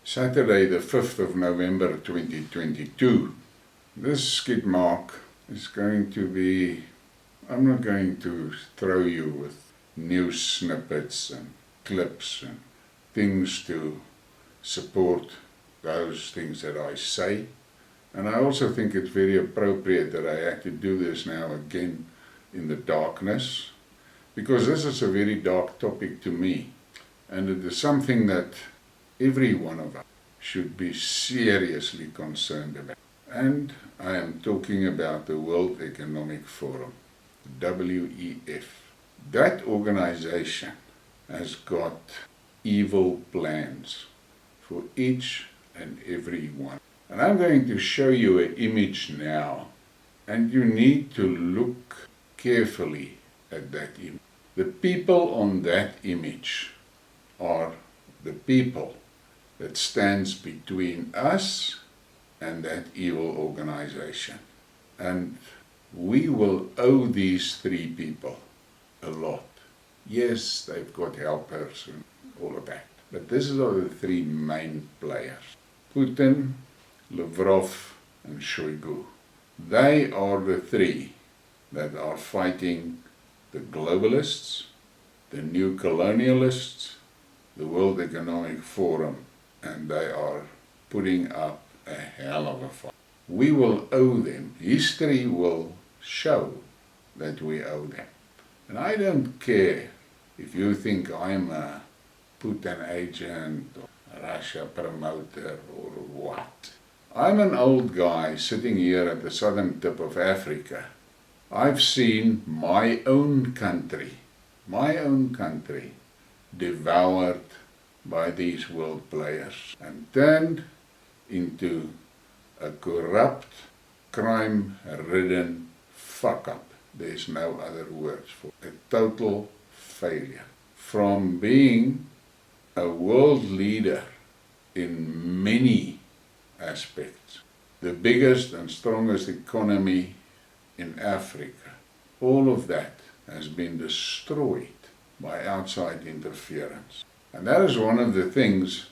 Saturday the 5th of November 2022. This Skidmark is going to be, I'm not going to throw you with news snippets and clips and things to support those things that I say. And I also think it's very appropriate that I have to do this now again in the darkness, because this is a very dark topic to me, and it is something that every one of us should be seriously concerned about. And I am talking about the World Economic Forum, WEF. That organization has got evil plans for each and every one. And I'm going to show you an image now, and you need to look carefully at that image. The people on that image are the people that stands between us and that evil organization. And we will owe these three people a lot. Yes, they've got helpers and all of that, but these are the three main players: Putin, Lavrov and Shoigu. They are the three that are fighting the globalists, the new colonialists, the World Economic Forum, and they are putting up a hell of a fight. We will owe them. History will show that we owe them. And I don't care if you think I'm a Putin agent or a Russia promoter or what. I'm an old guy sitting here at the southern tip of Africa. I've seen my own country devoured by these world players and turned into a corrupt, crime-ridden fuck-up. There's no other words for it. A total failure. From being a world leader in many aspects, the biggest and strongest economy in Africa, all of that has been destroyed by outside interference. And that is one of the things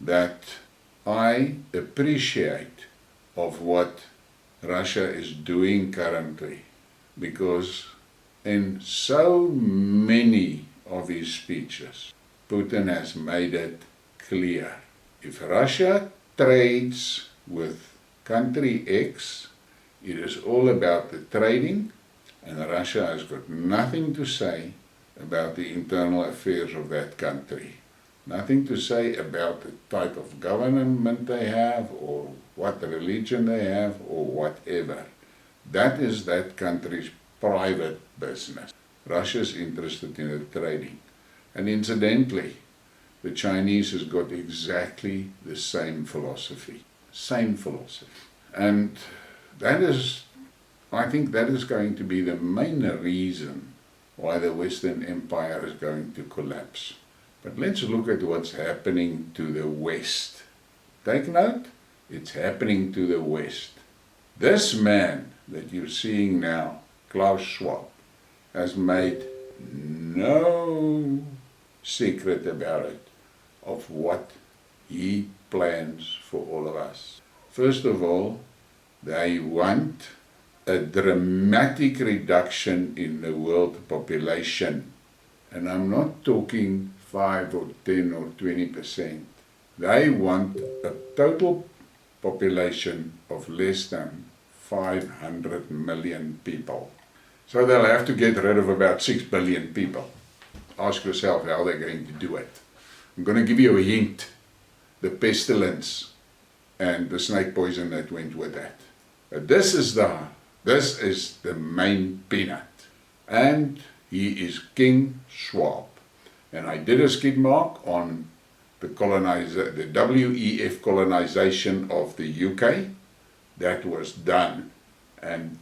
that I appreciate of what Russia is doing currently, because in so many of his speeches, Putin has made it clear. If Russia trades with country X, it is all about the trading, and Russia has got nothing to say about the internal affairs of that country. Nothing to say about the type of government they have, or what religion they have, or whatever. That is that country's private business. Russia's interested in the trading. And incidentally, the Chinese has got exactly the same philosophy. Same philosophy. And that is, I think that is going to be the main reason why the Western Empire is going to collapse. But let's look at what's happening to the West. Take note, it's happening to the West. This man that you're seeing now, Claus, has made no secret about it, of what he plans for all of us. First of all, they want a dramatic reduction in the world population. And I'm not talking 5 or 10 or 20%. They want a total population of less than 500 million people. So they'll have to get rid of about 6 billion people. Ask yourself how they're going to do it. I'm going to give you a hint. The pestilence and the snake poison that went with that. But this is the main peanut. And he is King Schwab. And I did a Skidmark on the WEF colonization of the UK. That was done. And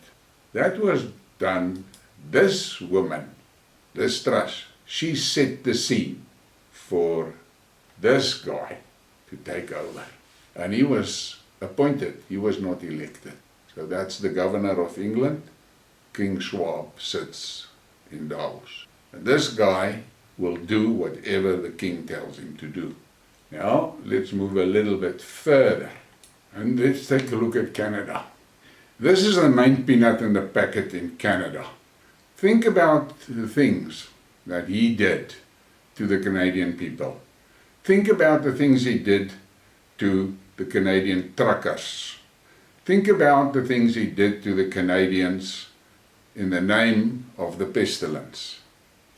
that was done, this woman, this Truss, she set the scene for this guy to take over. And he was appointed, he was not elected. So that's the governor of England. King Schwab sits in Davos. And this guy will do whatever the king tells him to do. Now, let's move a little bit further. And let's take a look at Canada. This is the main peanut in the packet in Canada. Think about the things that he did to the Canadian people. Think about the things he did to the Canadian truckers. Think about the things he did to the Canadians in the name of the pestilence.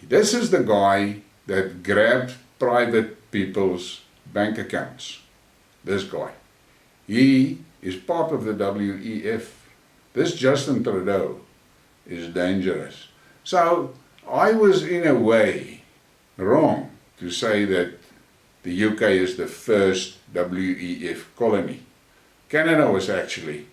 This is the guy that grabbed private people's bank accounts. This guy. He is part of the WEF. This Justin Trudeau is dangerous. So I was in a way wrong to say that the UK is the first WEF colony. Canada was actually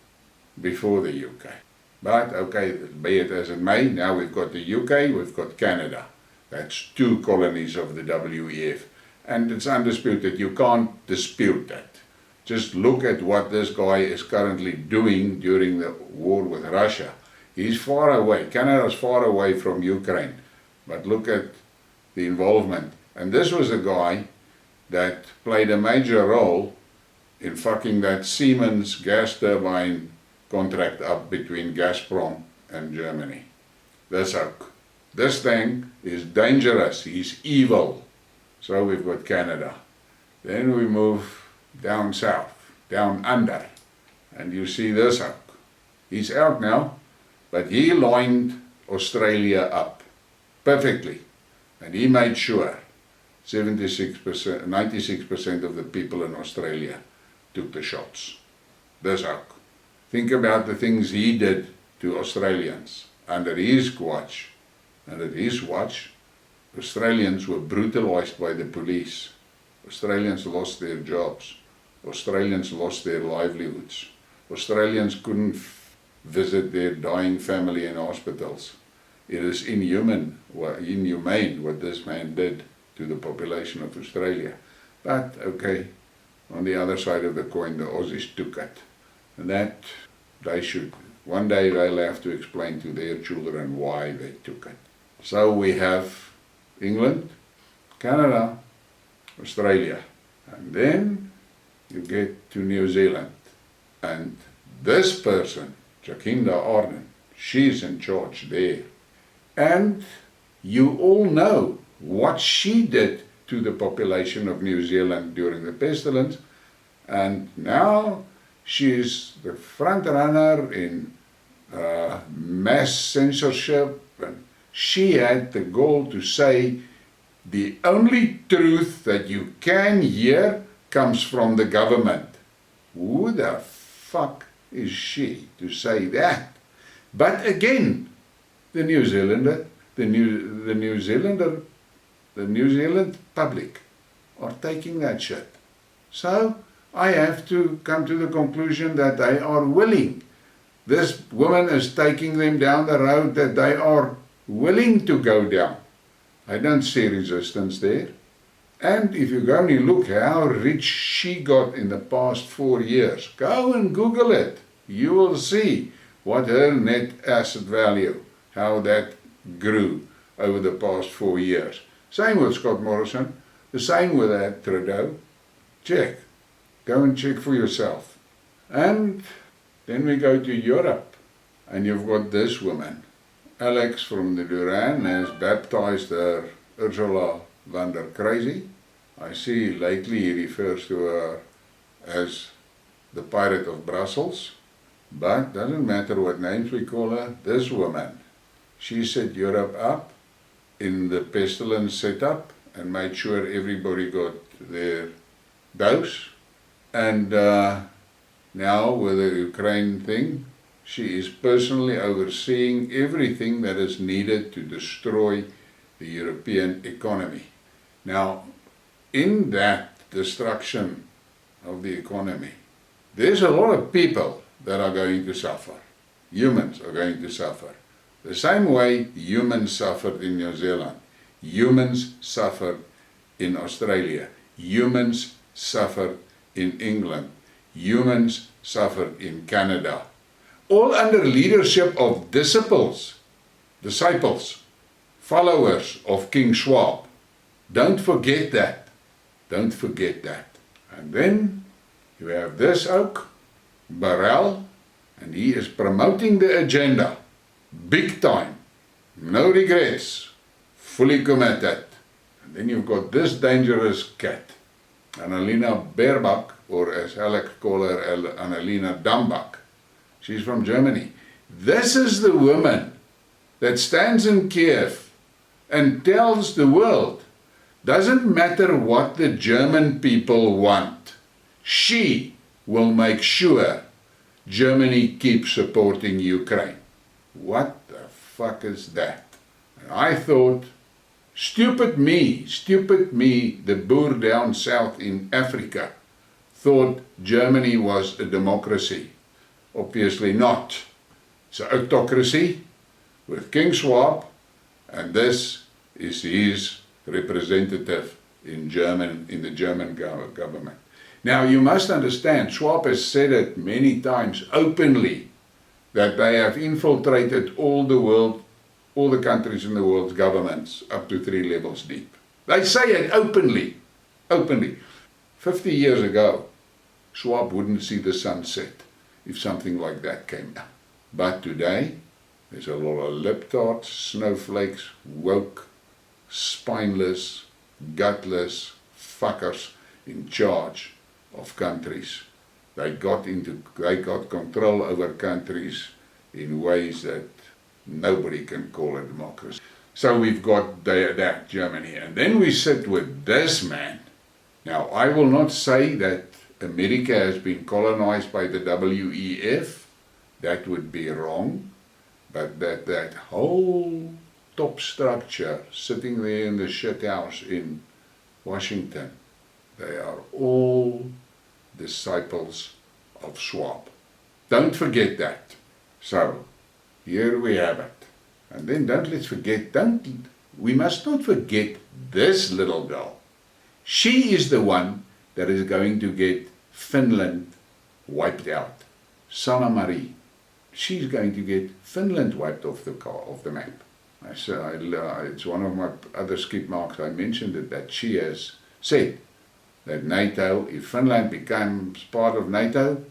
before the UK. But okay, be it as it may, now we've got the UK, we've got Canada. That's two colonies of the WEF. And it's undisputed, you can't dispute that. Just look at what this guy is currently doing during the war with Russia. He's far away, Canada's far away from Ukraine. But look at the involvement. And this was a guy that played a major role in fucking that Siemens gas turbine contract up between Gazprom and Germany. This oak. This thing is dangerous, he's evil. So we've got Canada. Then we move down south, down under, and you see this oak. He's out now, but he lined Australia up perfectly. And he made sure 96%, 96% of the people in Australia took the shots. This oak. Think about the things he did to Australians under his watch. Under his watch, Australians were brutalized by the police. Australians lost their jobs. Australians lost their livelihoods. Australians couldn't visit their dying family in hospitals. It is inhumane what this man did to the population of Australia. But, okay, on the other side of the coin, the Aussies took it. And that, one day they'll have to explain to their children why they took it. So we have England, Canada, Australia, and then you get to New Zealand. And this person, Jacinda Ardern, she's in charge there. And you all know what she did to the population of New Zealand during the pestilence, and now she's the front runner in mass censorship, and she had the goal to say the only truth that you can hear comes from the government. Who the fuck is she to say that? But again, the New Zealand public are taking that shit. So I have to come to the conclusion that they are willing. This woman is taking them down the road that they are willing to go down. I don't see resistance there. And if you go and look how rich she got in the past 4 years, go and Google it. You will see what her net asset value, how that grew over the past 4 years. Same with Scott Morrison, the same with that Trudeau. Check. Go and check for yourself. And then we go to Europe, and you've got this woman. Alex from the Duran has baptized her Ursula van der Crazy. I see lately he refers to her as the Pirate of Brussels. But doesn't matter what names we call her, this woman, she set Europe up in the pestilence setup and made sure everybody got their dose. And now with the Ukraine thing, she is personally overseeing everything that is needed to destroy the European economy. Now, in that destruction of the economy, there's a lot of people that are going to suffer. Humans are going to suffer. The same way humans suffered in New Zealand, humans suffered in Australia, humans suffered in England, humans suffered in Canada. All under leadership of disciples, followers of King Schwab. Don't forget that. Don't forget that. And then you have this oak, Burrell, and he is promoting the agenda, big time, no regrets, fully committed. And then you've got this dangerous cat, Annalena Baerbock, or as Alex call her, Annalena Dambach. She's from Germany. This is the woman that stands in Kiev and tells the world, doesn't matter what the German people want, she will make sure Germany keeps supporting Ukraine. What the fuck is that? And I thought, stupid me, the boer down south in Africa, thought Germany was a democracy. Obviously not. It's an autocracy with King Schwab, and this is his representative in the German government. Now you must understand, Schwab has said it many times openly, that they have infiltrated all the countries in the world's governments up to 3 levels deep. They say it openly. 50 years ago, Schwab wouldn't see the sun set if something like that came out. But today, there's a lot of lip-tarts, snowflakes, woke, spineless, gutless fuckers in charge of countries. They got control over countries in ways that nobody can call a democracy. So we've got that Germany, and then we sit with this man. Now I will not say that America has been colonized by the WEF. That would be wrong. But that whole top structure sitting there in the shit house in Washington, they are all disciples of Schwab. Don't forget that. So, here we have it. And then we must not forget this little girl. She is the one that is going to get Finland wiped out. Sanna Marie. She's going to get Finland wiped off the map. It's one of my other Skidmarks, I mentioned it, that she has said that NATO, if Finland becomes part of NATO,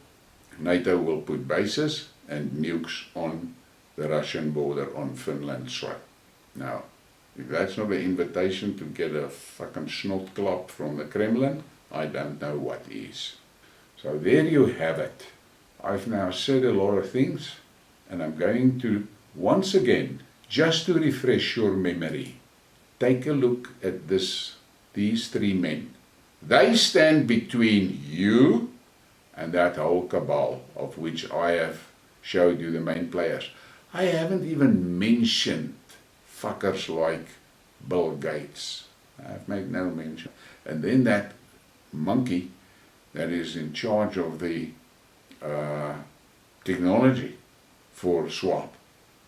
NATO will put bases and nukes on the Russian border on Finland's soil. Now, if that's not an invitation to get a fucking snotklap from the Kremlin, I don't know what is. So there you have it. I've now said a lot of things, and I'm going to, once again, just to refresh your memory, take a look at these 3 men. They stand between you and that whole cabal of which I have showed you the main players. I haven't even mentioned fuckers like Bill Gates. I've made no mention. And then that monkey that is in charge of the technology for Schwab,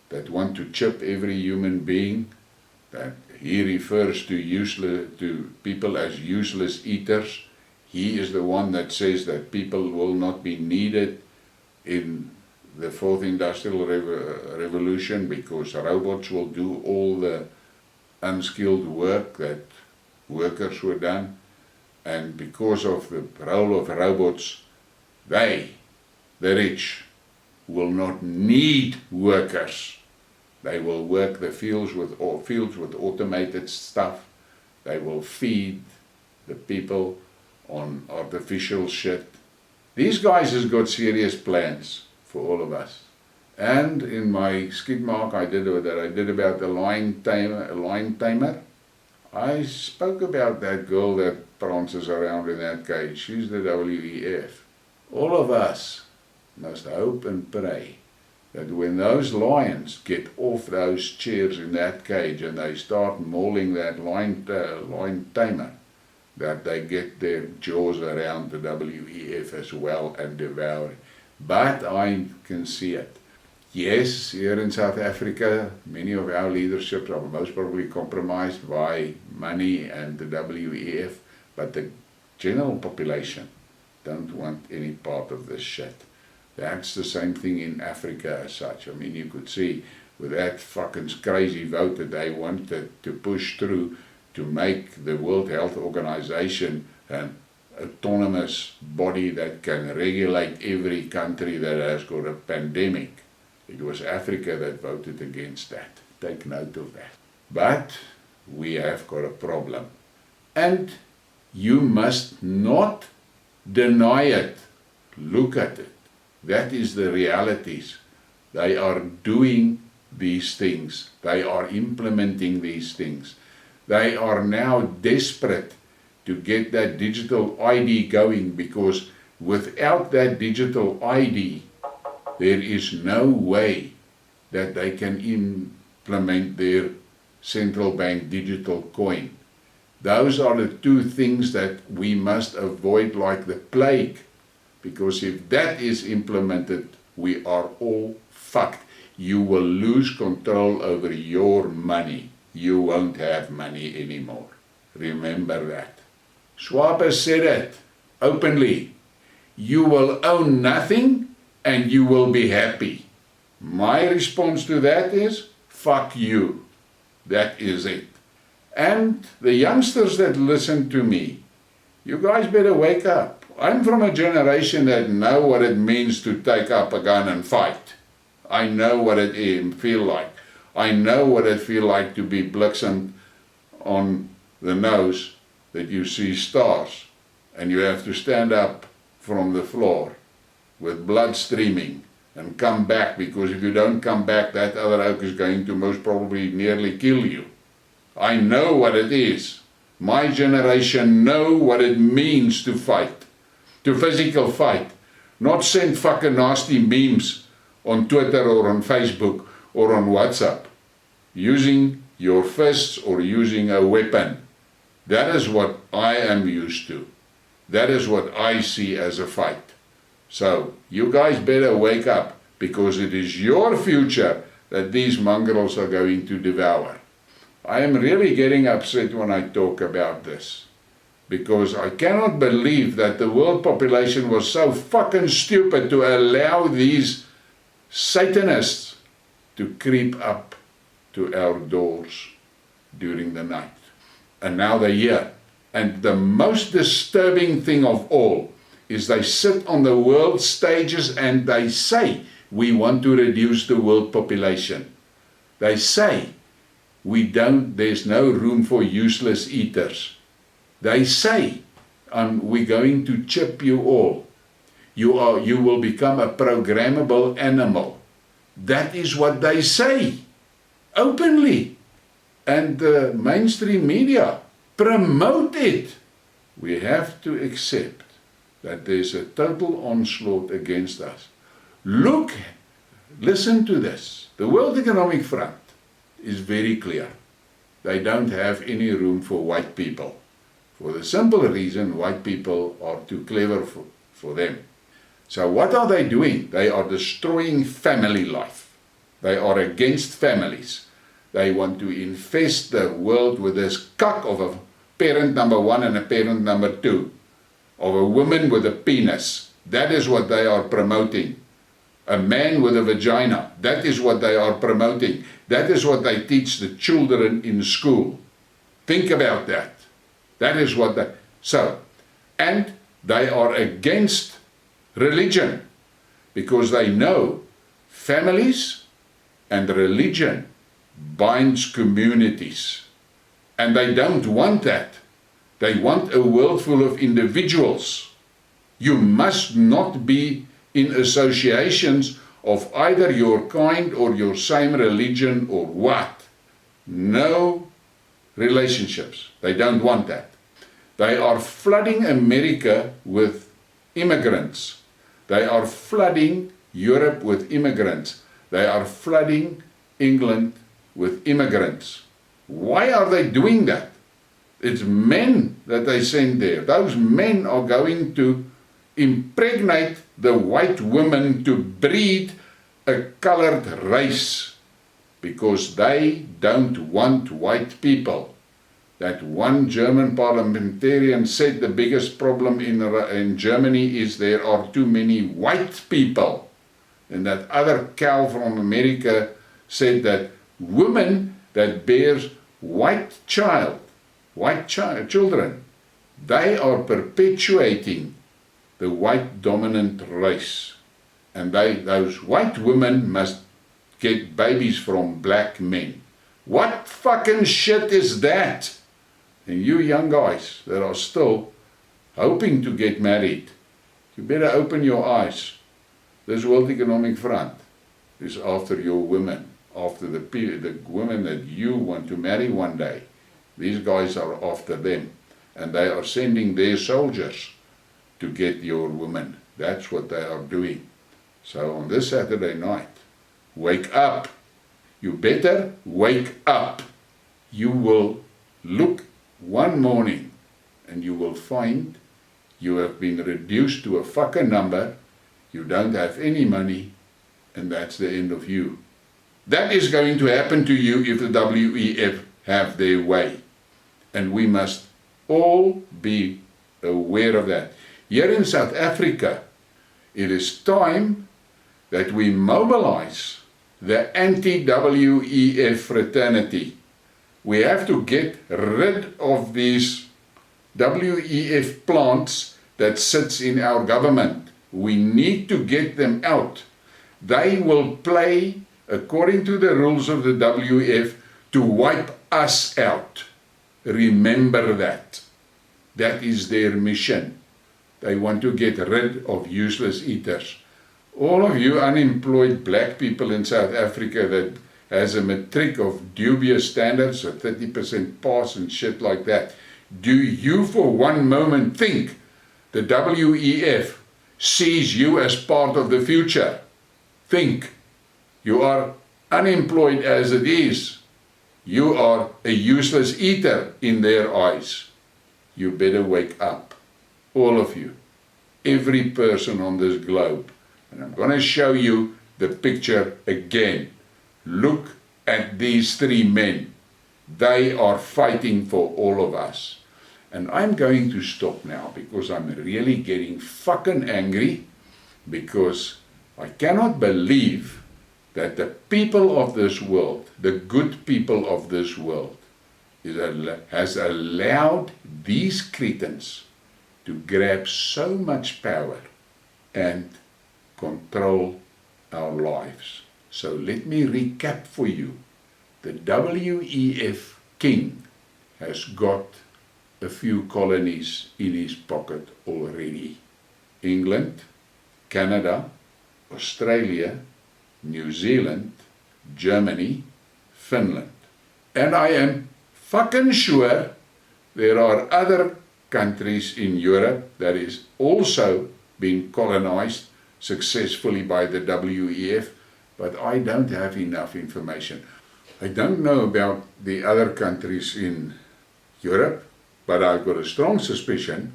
that want to chip every human being, that he refers to people as useless eaters. He is the one that says that people will not be needed in the 4th Industrial Revolution because robots will do all the unskilled work that workers were done, and because of the role of robots, they, the rich, will not need workers. They will work the fields with automated stuff. They will feed the people on artificial shit. These guys has got serious plans for all of us. And in my Skidmark I did about the lion tamer. I spoke about that girl that prances around in that cage. She's the WEF. All of us must hope and pray that when those lions get off those chairs in that cage and they start mauling that lion tamer, that they get their jaws around the WEF as well and devour it. But I can see it. Yes, here in South Africa, many of our leaderships are most probably compromised by money and the WEF, but the general population don't want any part of this shit. That's the same thing in Africa as such. I mean, you could see with that fucking crazy vote that they wanted to push through to make the World Health Organization autonomous body that can regulate every country that has got a pandemic. It was Africa that voted against that. Take note of that. But we have got a problem. And you must not deny it. Look at it. That is the realities. They are doing these things. They are implementing these things. They are now desperate to get that digital ID going, because without that digital ID, there is no way that they can implement their central bank digital coin. Those are the two things that we must avoid like the plague, because if that is implemented, we are all fucked. You will lose control over your money. You won't have money anymore. Remember that. Schwab has said it openly. You will own nothing and you will be happy. My response to that is, fuck you. That is it. And the youngsters that listen to me, you guys better wake up. I'm from a generation that know what it means to take up a gun and fight. I know what it feel like. I know what it feel like to be bliksemed on the nose, that you see stars and you have to stand up from the floor with blood streaming and come back, because if you don't come back, that other oak is going to most probably nearly kill you. I know what it is. My generation know what it means to fight, to physical fight, not send fucking nasty memes on Twitter or on Facebook or on WhatsApp, using your fists or using a weapon. That is what I am used to. That is what I see as a fight. So, you guys better wake up, because it is your future that these mongrels are going to devour. I am really getting upset when I talk about this, because I cannot believe that the world population was so fucking stupid to allow these Satanists to creep up to our doors during the night. And now they're here. And the most disturbing thing of all is they sit on the world stages and they say, we want to reduce the world population. They say, there's no room for useless eaters. They say, we're going to chip you all. You will become a programmable animal. That is what they say, openly. And the mainstream media promote it. We have to accept that there's a total onslaught against us. Listen to this. The World Economic Front is very clear. They don't have any room for white people. For the simple reason, white people are too clever for them. So what are they doing? They are destroying family life. They are against families. They want to infest the world with this cuck of a parent number 1 and a parent number 2, of a woman with a penis. That is what they are promoting. A man with a vagina. That is what they are promoting. That is what they teach the children in school. Think about that. That is what they... So, and they are against religion, because they know families and religion binds communities. And they don't want that. They want a world full of individuals. You must not be in associations of either your kind or your same religion or what. No relationships. They don't want that. They are flooding America with immigrants. They are flooding Europe with immigrants. They are flooding England with immigrants. Why are they doing that? It's men that they send there. Those men are going to impregnate the white women to breed a colored race, because they don't want white people. That one German parliamentarian said the biggest problem in Germany is there are too many white people. And that other cow from America said that women that bears white children, They are perpetuating the white dominant race. And those white women must get babies from black men. What fucking shit is that? And you young guys that are still hoping to get married, you better open your eyes. This World Economic Front is after your women, after the women that you want to marry one day. These guys are after them, and they are sending their soldiers to get your women. That's what they are doing. So on this Saturday night, wake up. You better wake up. You will look one morning and you will find you have been reduced to a fucking number, you don't have any money, and that's the end of you. That is going to happen to you if the WEF have their way. And we must all be aware of that. Here in South Africa, it is time that we mobilize the anti-WEF fraternity. We have to get rid of these WEF plants that sits in our government. We need to get them out. They will play according to the rules of the WEF to wipe us out. Remember that. That is their mission. They want to get rid of useless eaters. All of you unemployed black people in South Africa that has a matric of dubious standards, a 30% pass and shit like that. Do you for one moment think the WEF sees you as part of the future? Think. You are unemployed as it is. You are a useless eater in their eyes. You better wake up. All of you. Every person on this globe. And I'm going to show you the picture again. Look at these three men. They are fighting for all of us. And I'm going to stop now because I'm really getting fucking angry because I cannot believe that the people of this world, the good people of this world, has allowed these cretins to grab so much power and control our lives. So let me recap for you. The WEF King has got a few colonies in his pocket already. England, Canada, Australia, New Zealand, Germany, Finland. And I am fucking sure there are other countries in Europe that is also being colonized successfully by the WEF, but I don't have enough information. I don't know about the other countries in Europe, but I've got a strong suspicion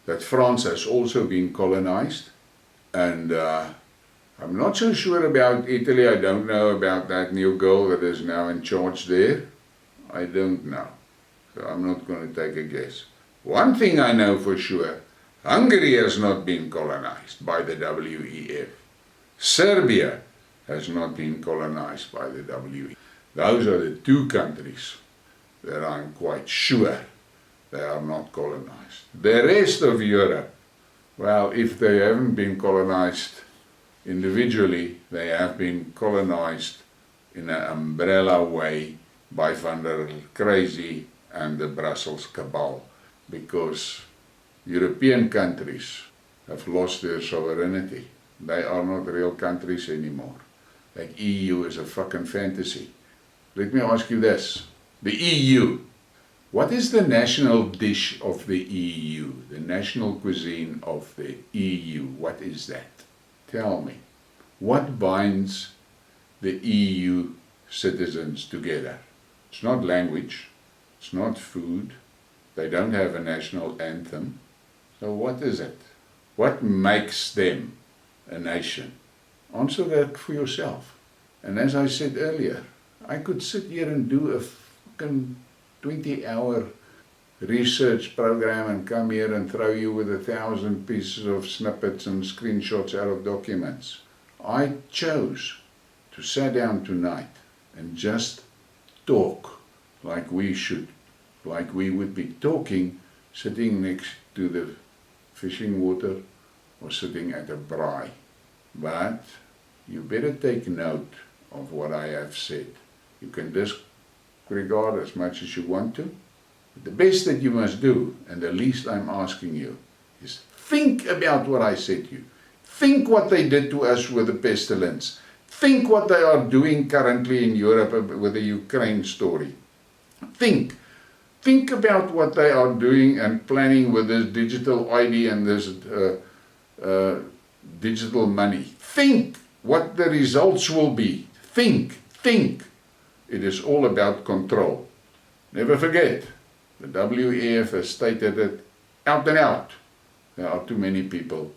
that France has also been colonized, and I'm not so sure about Italy. I don't know about that new girl that is now in charge there. I don't know, so I'm not going to take a guess. One thing I know for sure, Hungary has not been colonized by the WEF. Serbia has not been colonized by the WEF. Those are the two countries that I'm quite sure they are not colonized. The rest of Europe, well, if they haven't been colonized individually, they have been colonized in an umbrella way by Van der Crazy and the Brussels cabal, because European countries have lost their sovereignty. They are not real countries anymore. Like EU is a fucking fantasy. Let me ask you this. The EU. What is the national dish of the EU? The national cuisine of the EU. What is that? Tell me. What binds the EU citizens together? It's not language. It's not food. They don't have a national anthem. So what is it? What makes them a nation? Answer that for yourself. And as I said earlier, I could sit here and do a fucking 20-hour research program and come here and throw you with 1,000 pieces of snippets and screenshots out of documents. I chose to sit down tonight and just talk like we should, like we would be talking sitting next to the fishing water or sitting at a braai. But you better take note of what I have said. You can disregard as much as you want to. But the best that you must do, and the least I'm asking you, is think about what I said to you. Think what they did to us with the pestilence. Think what they are doing currently in Europe with the Ukraine story. Think about what they are doing and planning with this digital ID and this digital money. Think what the results will be. Think. It is all about control. Never forget, the WEF has stated it out and out. There are too many people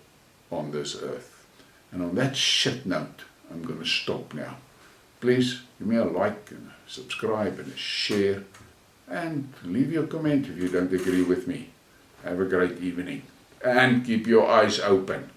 on this earth. And on that shit note, I'm going to stop now. Please give me a like and a subscribe and a share. And leave your comment if you don't agree with me. Have a great evening. And keep your eyes open.